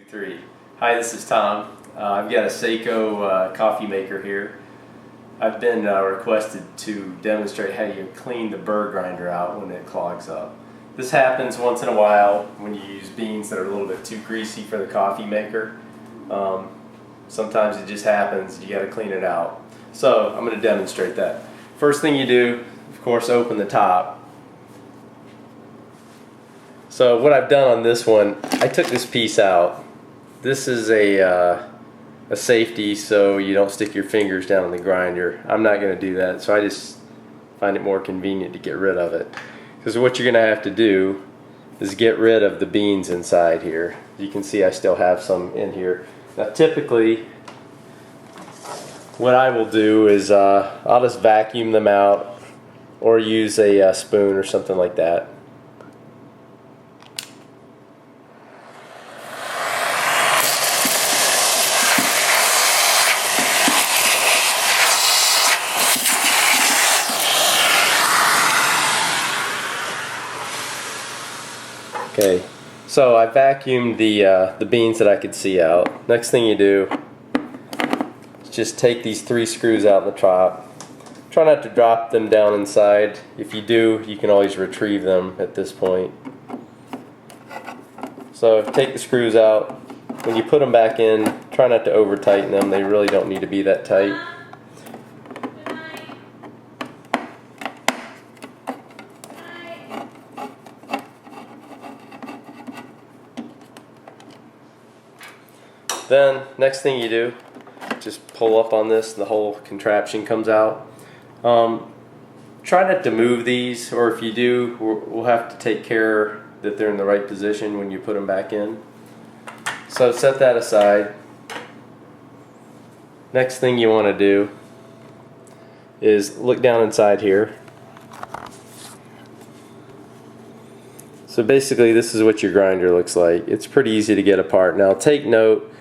3. Hi, this is Tom. I've got a Saeco coffee maker here. I've been requested to demonstrate how you clean the burr grinder out when it clogs up. This happens once in a while when you use beans that are a little bit too greasy for the coffee maker. Sometimes it just happens, you got to clean it out. So I'm going to demonstrate that. First thing you do, of course, open the top. So what I've done on this one, I took this piece out. This is a safety so you don't stick your fingers down in the grinder. I'm not going to do that, so I just find it more convenient to get rid of it. Because what you're going to have to do is get rid of the beans inside here. You can see I still have some in here. Now typically what I will do is I'll just vacuum them out or use a spoon or something like that. Okay, so I vacuumed the beans that I could see out. Next thing you do is just take these 3 screws out the top. Try not to drop them down inside. If you do, you can always retrieve them at this point. So take the screws out. When you put them back in, try not to over tighten them. They really don't need to be that tight. Then, next thing you do, just pull up on this and the whole contraption comes out. Try not to move these, or if you do, we'll have to take care that they're in the right position when you put them back in. So set that aside. Next thing you want to do is look down inside here. So basically this is what your grinder looks like. It's pretty easy to get apart. Now take note,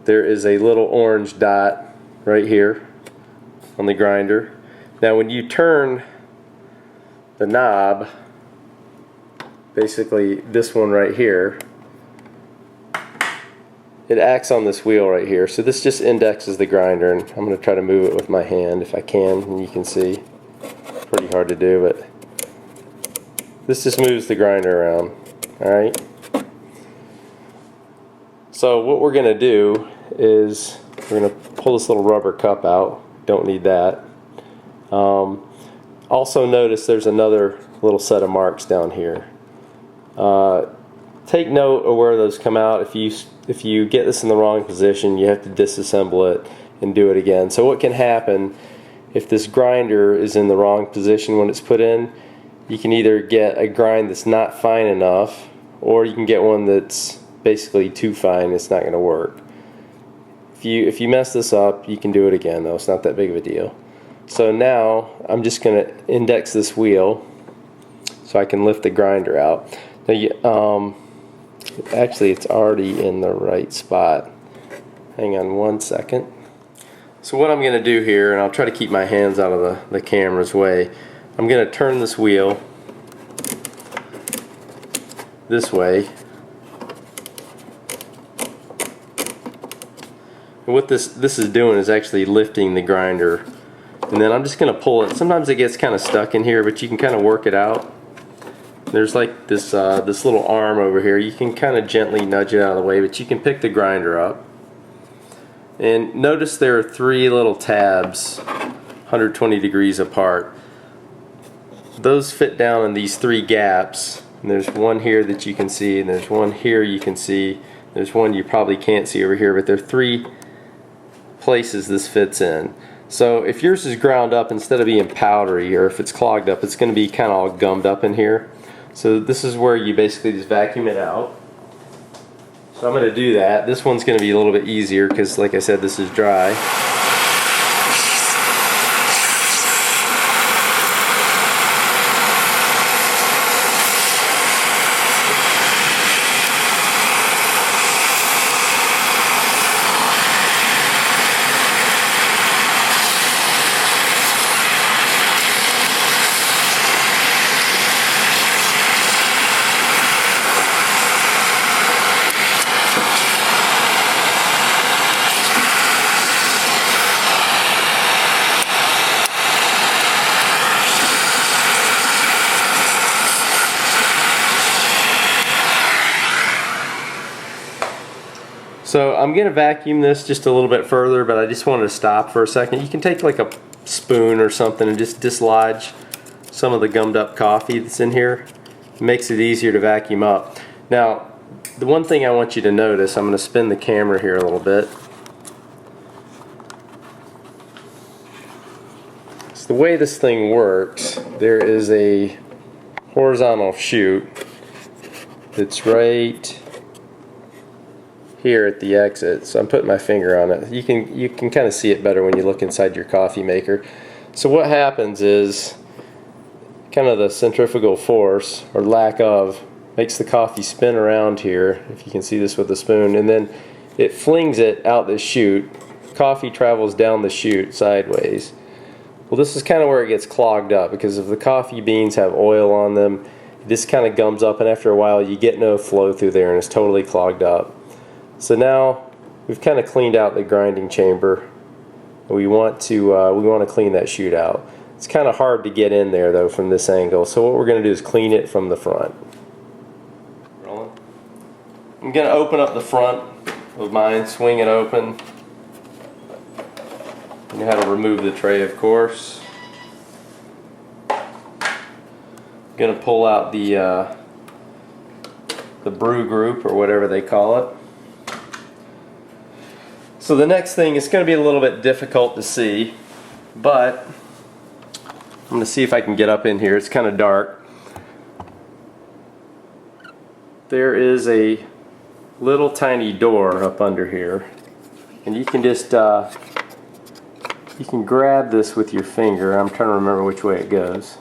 there is a little orange dot right here on the grinder. Now when you turn the knob, basically this one right here, it acts on this wheel right here. So this just indexes the grinder, and I'm going to try to move it with my hand if I can, and you can see it's pretty hard to do, but this just moves the grinder around. Alright, so what we're going to do is we're going to pull this little rubber cup out. Don't need that. Also notice there's another little set of marks down here. Take note of where those come out. If you get this in the wrong position, you have to disassemble it and do it again. So what can happen if this grinder is in the wrong position when it's put in, you can either get a grind that's not fine enough, or you can get one that's basically too fine. It's not going to work. If you mess this up, you can do it again though. It's not that big of a deal. So now I'm just going to index this wheel so I can lift the grinder out. Now actually it's already in the right spot. Hang on one second. So what I'm going to do here, and I'll try to keep my hands out of the camera's way, I'm going to turn this wheel this way. And what this is doing is actually lifting the grinder, and then I'm just going to pull it. Sometimes it gets kind of stuck in here, but you can kind of work it out. There's like this little arm over here. You can kind of gently nudge it out of the way, but you can pick the grinder up. And notice there are 3 little tabs 120 degrees apart. Those fit down in these 3 gaps. And there's one here that you can see, and there's one here you can see. There's one you probably can't see over here, but there are 3 places this fits in. So if yours is ground up instead of being powdery, or if it's clogged up, it's going to be kind of all gummed up in here. So this is where you basically just vacuum it out. So I'm going to do that. This one's going to be a little bit easier because, like I said, this is dry. So I'm going to vacuum this just a little bit further, but I just wanted to stop for a second. You can take like a spoon or something and just dislodge some of the gummed up coffee that's in here. It makes it easier to vacuum up. Now, the one thing I want you to notice, I'm going to spin the camera here a little bit. So the way this thing works, there is a horizontal chute that's right here at the exit. So I'm putting my finger on it. You can kind of see it better when you look inside your coffee maker. So what happens is kind of the centrifugal force, or lack of, makes the coffee spin around here, if you can see this with a spoon, and then it flings it out the chute. Coffee travels down the chute sideways. Well, this is kind of where it gets clogged up, because if the coffee beans have oil on them, this kind of gums up, and after a while you get no flow through there and it's totally clogged up. So now we've kind of cleaned out the grinding chamber. We want to clean that chute out. It's kind of hard to get in there though from this angle, so what we're going to do is clean it from the front. I'm going to open up the front of mine, swing it open. You know how to remove the tray, of course. Going to pull out the brew group, or whatever they call it. So the next thing is going to be a little bit difficult to see, but I'm going to see if I can get up in here. It's kind of dark. There is a little tiny door up under here, and you can just you can grab this with your finger. I'm trying to remember which way it goes.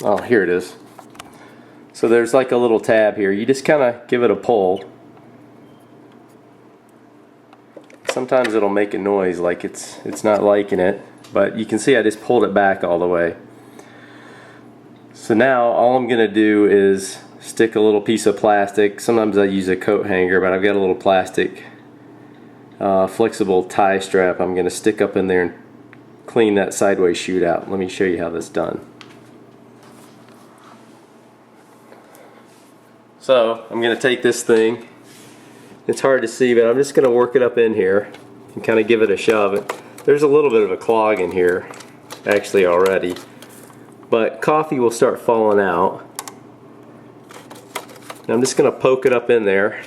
Oh, here it is. So there's like a little tab here. You just kind of give it a pull. Sometimes it'll make a noise like it's not liking it, but you can see I just pulled it back all the way. So now all I'm going to do is stick a little piece of plastic. Sometimes I use a coat hanger, but I've got a little plastic flexible tie strap I'm going to stick up in there and clean that sideways chute out. Let me show you how that's done. So I'm going to take this thing. It's hard to see, but I'm just going to work it up in here and kind of give it a shove. There's a little bit of a clog in here actually already, but coffee will start falling out. And I'm just going to poke it up in there.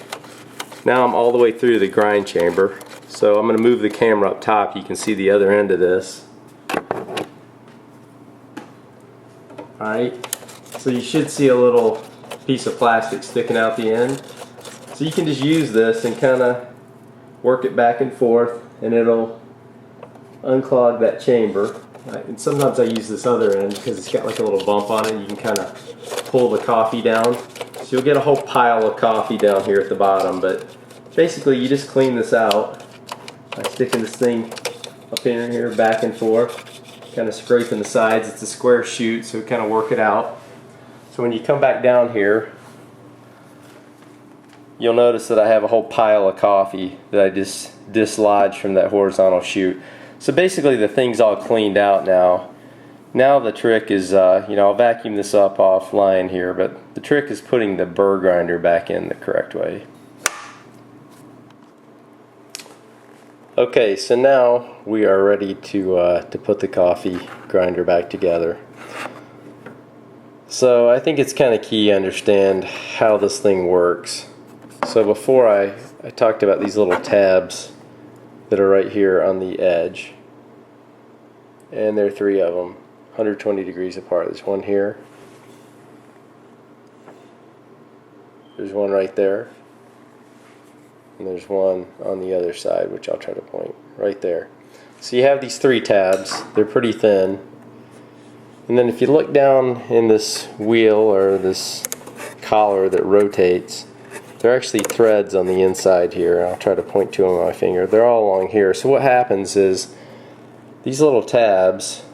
Now I'm all the way through the grind chamber, so I'm going to move the camera up top. You can see the other end of this. Alright, so you should see a little piece of plastic sticking out the end. So you can just use this and kind of work it back and forth, and it'll unclog that chamber. And sometimes I use this other end because it's got like a little bump on it. You can kind of pull the coffee down. So you'll get a whole pile of coffee down here at the bottom, but basically you just clean this out by sticking this thing up in here back and forth, kind of scraping the sides. It's a square chute, so kind of work it out. So when you come back down here, you'll notice that I have a whole pile of coffee that I just dislodged from that horizontal chute. So basically the thing's all cleaned out now. Now the trick is, I'll vacuum this up offline here, but the trick is putting the burr grinder back in the correct way. Okay, so now we are ready to put the coffee grinder back together. So I think it's kind of key to understand how this thing works. So before I talked about these little tabs that are right here on the edge, and there are 3 of them, 120 degrees apart. There's one here, there's one right there, and there's one on the other side, which I'll try to point right there. So you have these 3 tabs. They're pretty thin. And then if you look down in this wheel, or this collar that rotates, there are actually threads on the inside here. I'll try to point to them with my finger. They're all along here. So what happens is these little tabs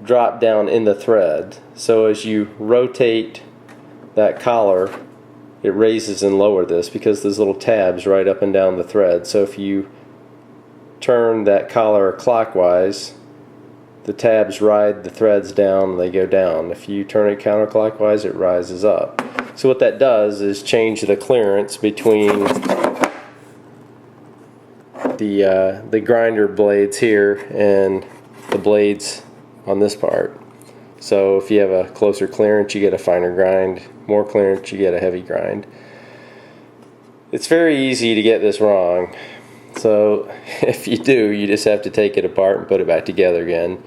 drop down in the thread. So as you rotate that collar, it raises and lowers this because there's little tabs right up and down the thread. So if you turn that collar clockwise, the tabs ride the threads down, they go down. If you turn it counterclockwise, it rises up. So what that does is change the clearance between the grinder blades here and the blades on this part. So if you have a closer clearance, you get a finer grind. More clearance, you get a heavy grind. It's very easy to get this wrong. So if you do, you just have to take it apart and put it back together again.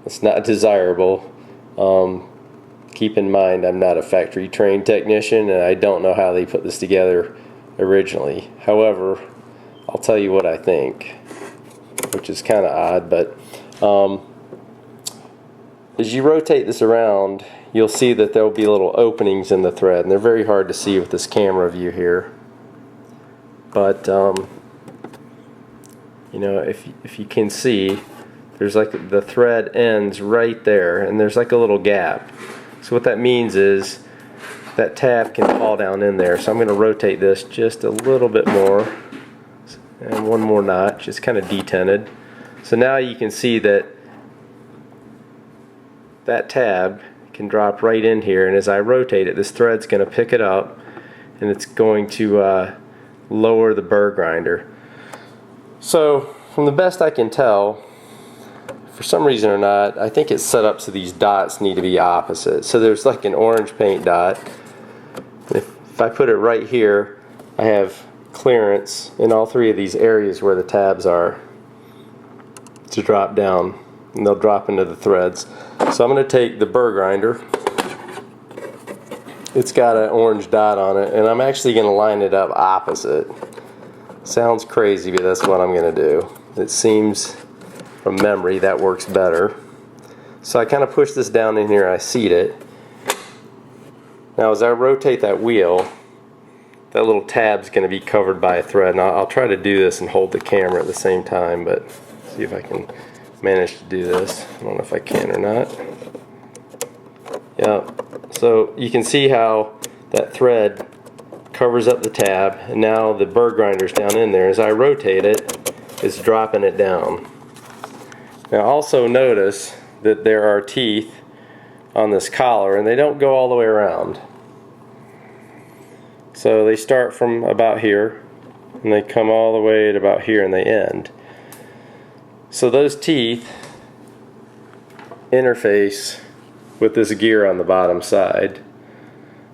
It's not desirable. Keep in mind, I'm not a factory trained technician and I don't know how they put this together originally. However, I'll tell you what I think, which is kind of odd, but as you rotate this around, you'll see that there will be little openings in the thread, and they're very hard to see with this camera view here. But you know, if you can see, there's like the thread ends right there, and there's like a little gap. So what that means is that tab can fall down in there. So I'm going to rotate this just a little bit more, and one more notch. It's kind of detented. So now you can see that that tab can drop right in here, and as I rotate it, this thread's going to pick it up, and it's going to lower the burr grinder. So from the best I can tell, for some reason or not, I think it's set up so these dots need to be opposite. So there's like an orange paint dot. If I put it right here, I have clearance in all three of these areas where the tabs are to drop down, and they'll drop into the threads. So I'm going to take the burr grinder. It's got an orange dot on it, and I'm actually going to line it up opposite. Sounds crazy, but that's what I'm going to do. It seems from memory that works better. So I kind of push this down in here, I seat it. Now as I rotate that wheel, that little tab's going to be covered by a thread. And I'll try to do this and hold the camera at the same time, but see if I can manage to do this. I don't know if I can or not. Yeah, so you can see how that thread covers up the tab, and now the burr grinder's down in there. As I rotate it, it's dropping it down. Now also notice that there are teeth on this collar, and they don't go all the way around. So they start from about here, and they come all the way to about here, and they end. So those teeth interface with this gear on the bottom side.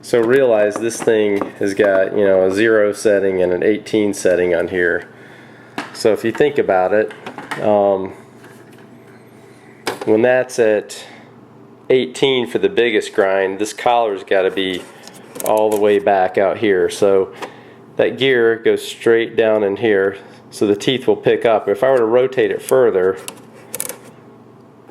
So realize this thing has got, you know, a 0 setting and an 18 setting on here. So if you think about it, when that's at 18 for the biggest grind, this collar's got to be all the way back out here. So that gear goes straight down in here, so the teeth will pick up. If I were to rotate it further,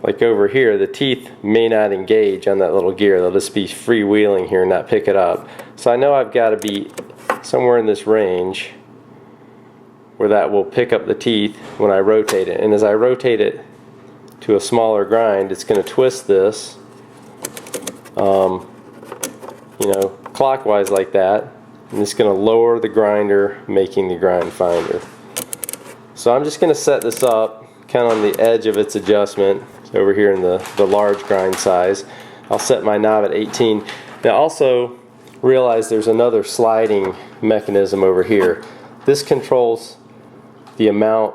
like over here, the teeth may not engage on that little gear. They'll just be freewheeling here and not pick it up. So I know I've got to be somewhere in this range where that will pick up the teeth when I rotate it. And as I rotate it to a smaller grind, it's going to twist this, you know, clockwise like that. And it's going to lower the grinder, making the grind finer. So I'm just going to set this up kind of on the edge of its adjustment over here in the large grind size. I'll set my knob at 18. Now also realize there's another sliding mechanism over here. This controls the amount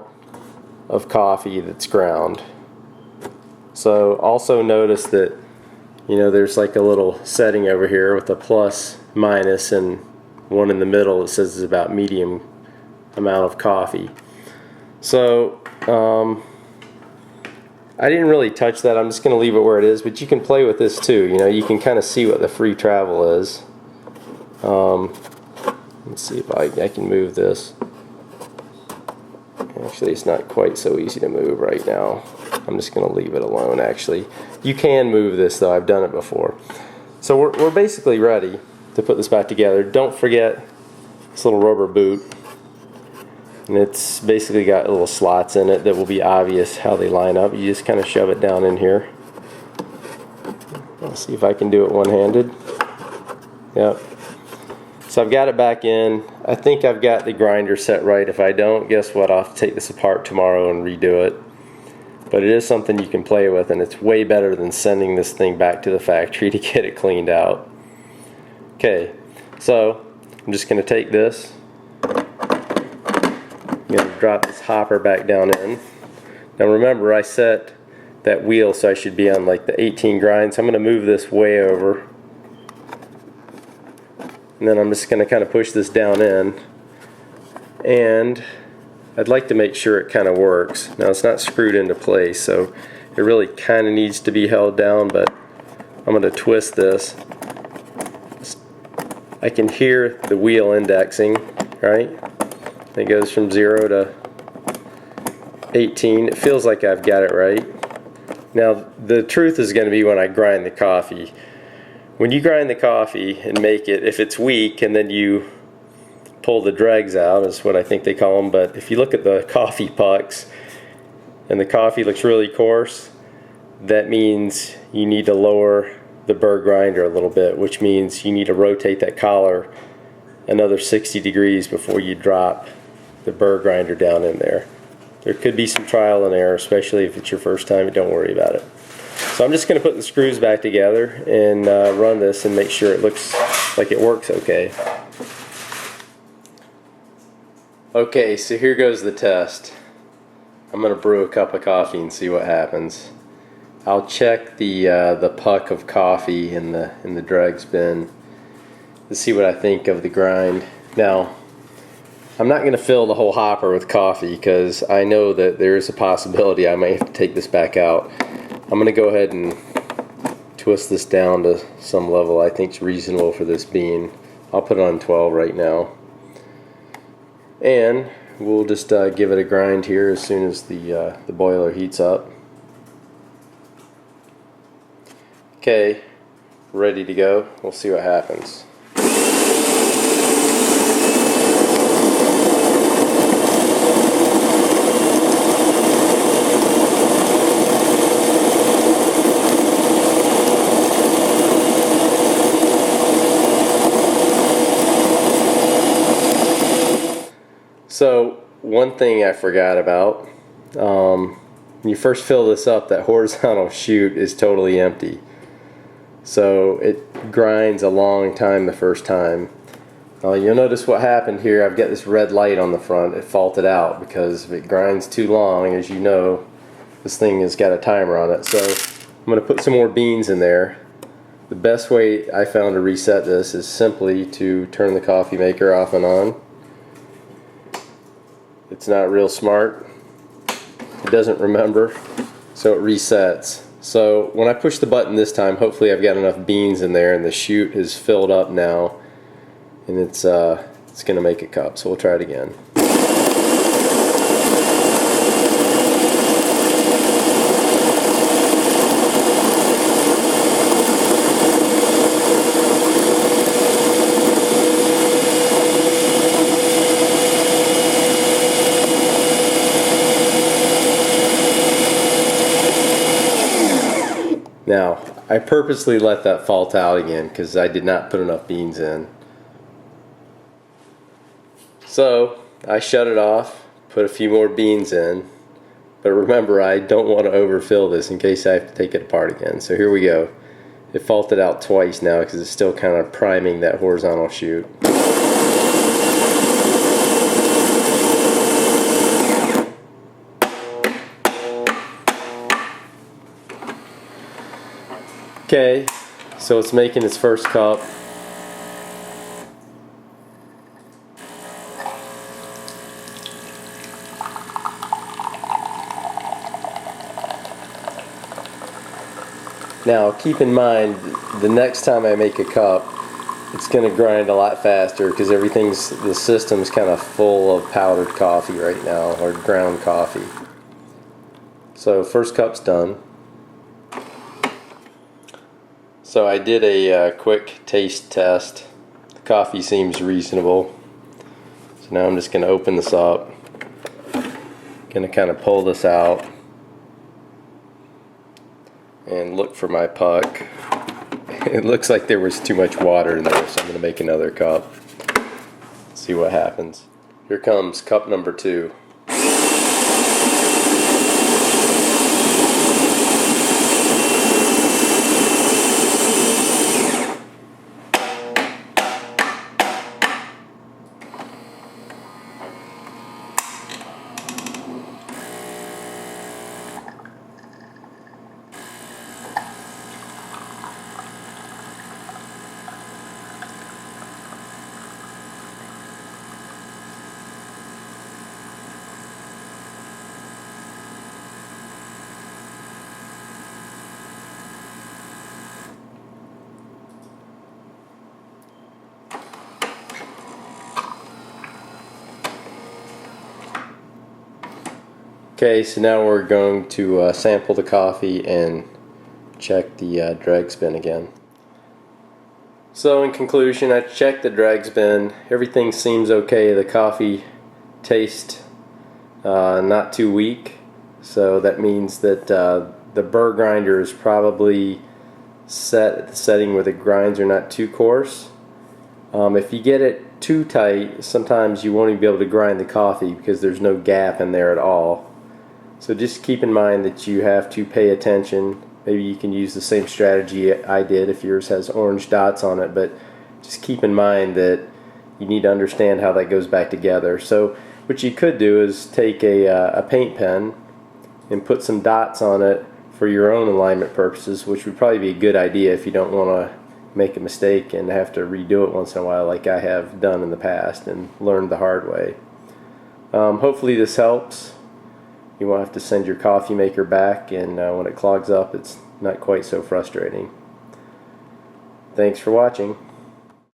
of coffee that's ground. So also notice that, you know, there's like a little setting over here with a plus, minus, and one in the middle that says it's about medium amount of coffee. So I didn't really touch that. I'm just going to leave it where it is, but you can play with this too. You know, you can kind of see what the free travel is. Let's see if I can move this. Actually, it's not quite so easy to move right now. I'm just going to leave it alone, actually. You can move this, though. I've done it before. So we're basically ready to put this back together. Don't forget this little rubber boot. And it's basically got little slots in it that will be obvious how they line up. You just kind of shove it down in here. Let's see if I can do it one-handed. Yep. So I've got it back in. I think I've got the grinder set right. If I don't, guess what? I'll have to take this apart tomorrow and redo it. But it is something you can play with, and it's way better than sending this thing back to the factory to get it cleaned out. Okay, so I'm just going to take this, I'm going to drop this hopper back down in. Now remember, I set that wheel so I should be on like the 18 grind, so I'm going to move this way over. And then I'm just going to kind of push this down in. And I'd like to make sure it kind of works. Now it's not screwed into place, so it really kind of needs to be held down, but I'm going to twist this. I can hear the wheel indexing, right? It goes from 0 to 18. It feels like I've got it right. Now the truth is going to be when I grind the coffee. When you grind the coffee and make it, if it's weak and then you pull the dregs out, is what I think they call them, but if you look at the coffee pucks and the coffee looks really coarse, that means you need to lower the burr grinder a little bit, which means you need to rotate that collar another 60 degrees before you drop the burr grinder down in there. There could be some trial and error, especially if it's your first time, don't worry about it. So I'm just going to put the screws back together and run this and make sure it looks like it works okay. Okay, so here goes the test. I'm going to brew a cup of coffee and see what happens. I'll check the puck of coffee in the dregs bin to see what I think of the grind. Now, I'm not going to fill the whole hopper with coffee because I know that there is a possibility I might have to take this back out. I'm going to go ahead and twist this down to some level I think is reasonable for this bean. I'll put it on 12 right now. And we'll just give it a grind here as soon as the boiler heats up. Okay, ready to go. We'll see what happens. So one thing I forgot about, when you first fill this up, that horizontal chute is totally empty. So it grinds a long time the first time. You'll notice what happened here. I've got this red light on the front. It faulted out because if it grinds too long, as you know, this thing has got a timer on it. So I'm going to put some more beans in there. The best way I found to reset this is simply to turn the coffee maker off and on. It's not real smart. It doesn't remember, so it resets. So when I push the button this time, hopefully I've got enough beans in there and the chute is filled up now, and it's going to make a cup. So we'll try it again. Now, I purposely let that fault out again because I did not put enough beans in. So, I shut it off, put a few more beans in, but remember I don't want to overfill this in case I have to take it apart again. So here we go. It faulted out twice now because it's still kind of priming that horizontal chute. Okay, so it's making its first cup. Now keep in mind, the next time I make a cup, it's going to grind a lot faster because the system's kind of full of powdered coffee right now, or ground coffee. So first cup's done. So I did a quick taste test. The coffee seems reasonable. So now I'm just going to open this up. Going to kind of pull this out and look for my puck. It looks like there was too much water in there, so I'm going to make another cup. See what happens. Here comes cup number 2. Okay, so now we're going to sample the coffee and check the drag spin again. So in conclusion, I checked the drag spin. Everything seems okay. The coffee tastes not too weak, so that means that the burr grinder is probably set at the setting where the grinds are not too coarse. If you get it too tight, sometimes you won't even be able to grind the coffee because there's no gap in there at all. So just keep in mind that you have to pay attention. Maybe you can use the same strategy I did if yours has orange dots on it, but just keep in mind that you need to understand how that goes back together. So what you could do is take a paint pen and put some dots on it for your own alignment purposes, which would probably be a good idea if you don't want to make a mistake and have to redo it once in a while like I have done in the past and learned the hard way. Hopefully this helps. You won't have to send your coffee maker back, and when it clogs up it's not quite so frustrating. Thanks for watching.